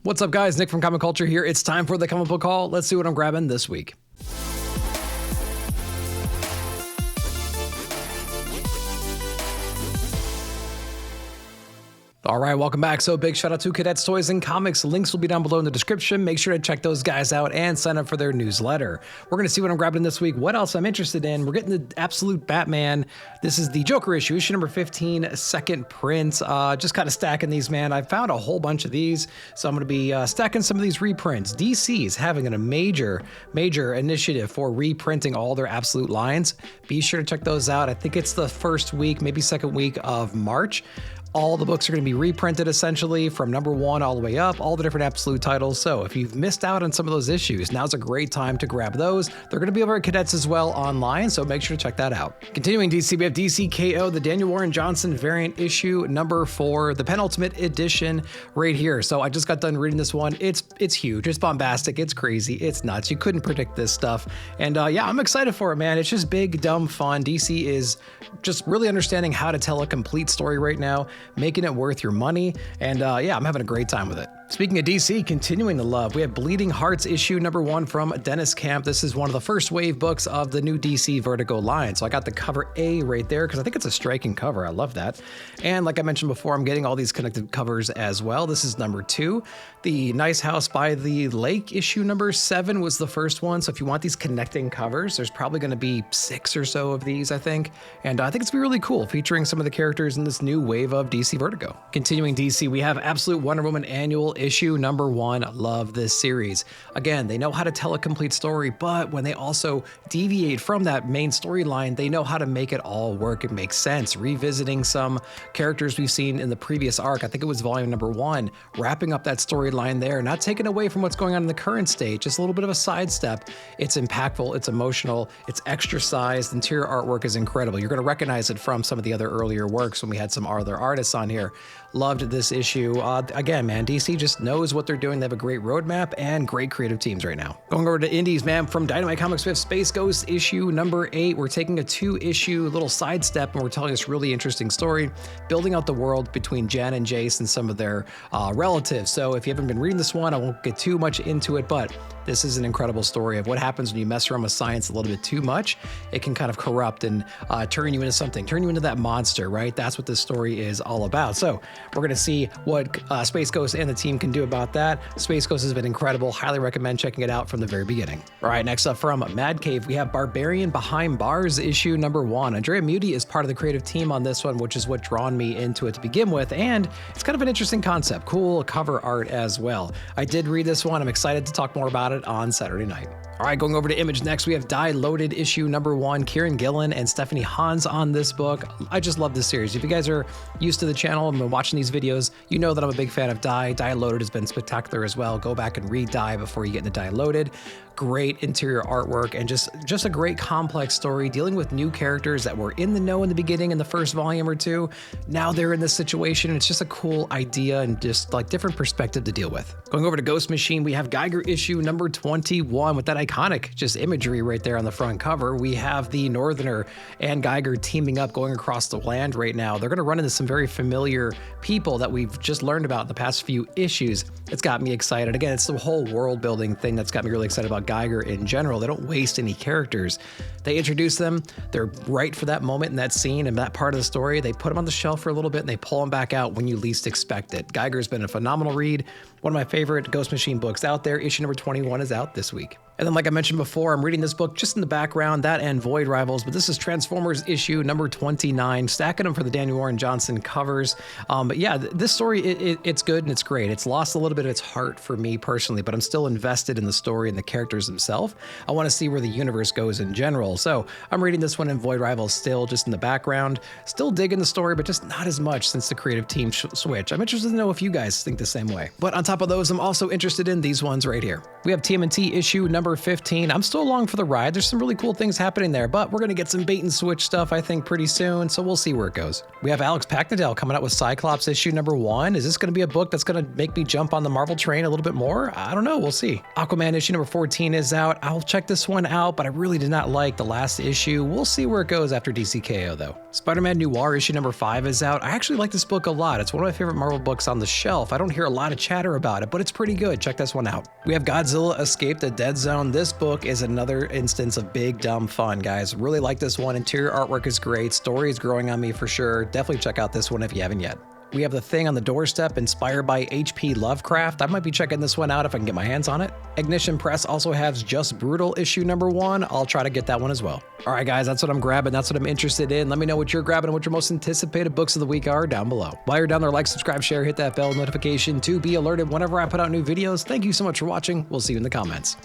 What's up, guys? Nick from Comic Culture here. It's time for the comic book haul. Let's see what I'm grabbing this week. All right, welcome back. So big shout out to Cadets Toys and Comics. Links will be down below in the description. Make sure to check those guys out and sign up for their newsletter. We're going to see what I'm grabbing this week, what else I'm interested in. We're getting the Absolute Batman. This is the Joker issue number 15, second print. Just kind of stacking these, man. I found a whole bunch of these, so I'm going to be stacking some of these reprints. DC is having a major initiative for reprinting all their Absolute lines. Be sure to check those out. I think it's the first week, maybe second week of March. All the books are going to be reprinted essentially from number 1 all the way up, all the different Absolute titles. So if you've missed out on some of those issues, now's a great time to grab those. They're going to be over at Cadets as well online, so make sure to check that out. Continuing DC, we have DC KO, the Daniel Warren Johnson variant issue number 4, the penultimate edition right here. So I just got done reading this one. It's huge, it's bombastic, it's crazy, it's nuts. You couldn't predict this stuff. And yeah, I'm excited for it, man. It's just big, dumb fun. DC is just really understanding how to tell a complete story right now, making it worth your money, and yeah, I'm having a great time with it. Speaking of DC, continuing the love, we have Bleeding Hearts issue number 1 from Dennis Camp. This is one of the first wave books of the new DC Vertigo line. So I got the cover A right there because I think it's a striking cover. I love that. And like I mentioned before, I'm getting all these connected covers as well. This is number 2. The Nice House by the Lake issue number 7 was the first one. So if you want these connecting covers, there's probably going to be 6 or so of these, I think. And I think it's going to be really cool, featuring some of the characters in this new wave of DC Vertigo. Continuing DC, we have Absolute Wonder Woman Annual issue number 1. Love this series. Again, they know how to tell a complete story, but when they also deviate from that main storyline, they know how to make it all work and make sense. Revisiting some characters we've seen in the previous arc, I think it was volume number 1, wrapping up that storyline there, not taking away from what's going on in the current state, just a little bit of a sidestep. It's impactful, it's emotional, it's extra sized, interior artwork is incredible. You're going to recognize it from some of the other earlier works when we had some other artists on here. Loved this issue. Again, man, DC just knows what they're doing. They have a great roadmap and great creative teams right now. Going over to indies, man, from Dynamite Comics, we have Space Ghost issue number 8. We're taking a 2-issue little sidestep and we're telling this really interesting story, building out the world between Jen and Jace and some of their relatives. So if you haven't been reading this one, I won't get too much into it, but this is an incredible story of what happens when you mess around with science a little bit too much. It can kind of corrupt and turn you into something, turn you into that monster, right? That's what this story is all about. So we're going to see what Space Ghost and the team can do about that. Space Ghost has been incredible. Highly recommend checking it out from the very beginning. All right, next up from Mad Cave, we have Barbarian Behind Bars issue number 1. Andrea Muti is part of the creative team on this one, which is what drawn me into it to begin with. And it's kind of an interesting concept. Cool cover art as well. I did read this one. I'm excited to talk more about it on Saturday night. All right, going over to Image next, we have Die Loaded issue number 1. Kieran Gillen and Stephanie Hans on this book. I just love this series. If you guys are used to the channel and been watching these videos, you know that I'm a big fan of Die. Die Loaded has been spectacular as well. Go back and read Die before you get into Die Loaded. Great interior artwork and just a great complex story dealing with new characters that were in the know in the beginning in the first volume or 2. Now they're in this situation. It's just a cool idea and just like different perspective to deal with. Going over to Ghost Machine, we have Geiger issue number 21 with that iconic just imagery right there on the front cover. We have the Northerner and Geiger teaming up, going across the land right now. They're going to run into some very familiar people that we've just learned about in the past few issues. It's got me excited. Again, it's the whole world building thing that's got me really excited about Geiger in general. They don't waste any characters. They introduce them, they're right for that moment in that scene and that part of the story. They put them on the shelf for a little bit and they pull them back out when you least expect it. Geiger's been a phenomenal read. One of my favorite Ghost Machine books out there. Issue number 21 is out this week. And then, like I mentioned before, I'm reading this book just in the background, that and Void Rivals, but this is Transformers issue number 29, stacking them for the Daniel Warren Johnson covers. But yeah, this story, it's good and it's great. It's lost a little bit of its heart for me personally, but I'm still invested in the story and the characters themselves. I want to see where the universe goes in general. So I'm reading this one in Void Rivals still just in the background, still digging the story, but just not as much since the creative team switch. I'm interested to know if you guys think the same way. But on top of those, I'm also interested in these ones right here. We have TMNT issue number 15. I'm still along for the ride. There's some really cool things happening there, but we're going to get some bait and switch stuff, I think, pretty soon, so we'll see where it goes. We have Alex Packnadell coming out with Cyclops issue number 1. Is this going to be a book that's going to make me jump on the Marvel train a little bit more? I don't know. We'll see. Aquaman issue number 14 is out. I'll check this one out, but I really did not like the the last issue. We'll see where it goes after DCKO though. Spider-Man Noir issue number 5 is out. I actually like this book a lot. It's one of my favorite Marvel books on the shelf. I don't hear a lot of chatter about it, but it's pretty good. Check this one out. We have Godzilla Escape the Dead Zone. This book is another instance of big dumb fun, guys. Really like this one. Interior artwork is great. Story is growing on me for sure. Definitely check out this one if you haven't yet. We have The Thing on the Doorstep, inspired by H.P. Lovecraft. I might be checking this one out if I can get my hands on it. Ignition Press also has Just Brutal issue number 1. I'll try to get that one as well. All right, guys, that's what I'm grabbing. That's what I'm interested in. Let me know what you're grabbing and what your most anticipated books of the week are down below. While you're down there, like, subscribe, share, hit that bell notification to be alerted whenever I put out new videos. Thank you so much for watching. We'll see you in the comments.